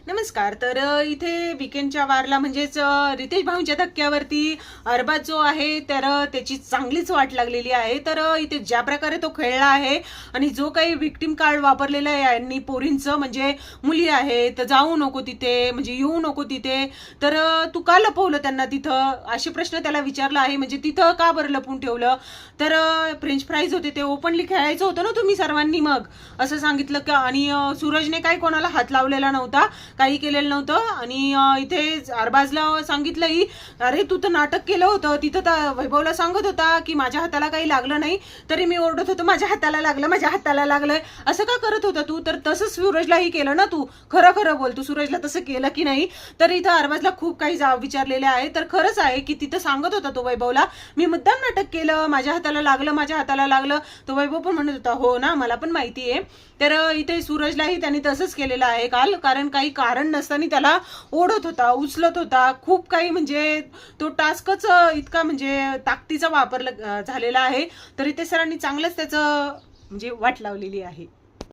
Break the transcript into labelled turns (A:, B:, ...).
A: नमस्कार. तर इथे वीकेंडच्या वारला म्हणजेच रितेश भाऊंच्या धक्क्यावरती अरबाज जो आहे तर त्याची चांगलीच वाट लागलेली आहे. तर इथे ज्या प्रकारे तो खेळला आहे आणि जो काही विक्टिम कार्ड वापरलेलं आहे यांनी पोरींचं, म्हणजे मुली आहेत जाऊ नको तिथे, म्हणजे येऊ नको तिथे, तर तू का लपवलं त्यांना तिथं, असे प्रश्न त्याला विचारला आहे. म्हणजे तिथं का बरं लपवून ठेवलं, तर फ्रेंच फ्राईज होते ते ओपनली खेळायचं होतं ना तुम्ही सर्वांनी, मग असं सांगितलं का. आणि सूरजने काही कोणाला हात लावलेला नव्हता, काही केलेलं नव्हतं. आणि इथे अरबाजला सांगितलंही, अरे तू तर नाटक केलं होतं तिथं, तर वैभवला सांगत होता की माझ्या हाताला काही लागलं नाही, तरी मी ओरडत होतो माझ्या हाताला लागलं, माझ्या हाताला लागलंय, असं का करत होता तू. तर तसंच सूरजलाही केलं ना तू, खरं खरं बोल, तू सूरजला तसं केलं की नाही. तर इथं अरबाजला खूप काही जाब विचारलेले आहे. तर खरंच आहे की तिथं सांगत होता तो वैभवला, मी मुद्दाम नाटक केलं, माझ्या हाताला लागलं, माझ्या हाताला लागलं. तो वैभव पण म्हणत होता हो ना, मला पण माहिती आहे. तर इथे सूरजलाही त्यांनी तसंच केलेलं आहे काल, कारण काही कारण नसताना त्याला ओढत होता, उचलत होता, खूप काही, म्हणजे तो टास्कच इतका म्हणजे ताकदीचा वापर झालेला आहे. तर इथे सरांनी चांगलंच त्याचं म्हणजे वाट लावलेली आहे.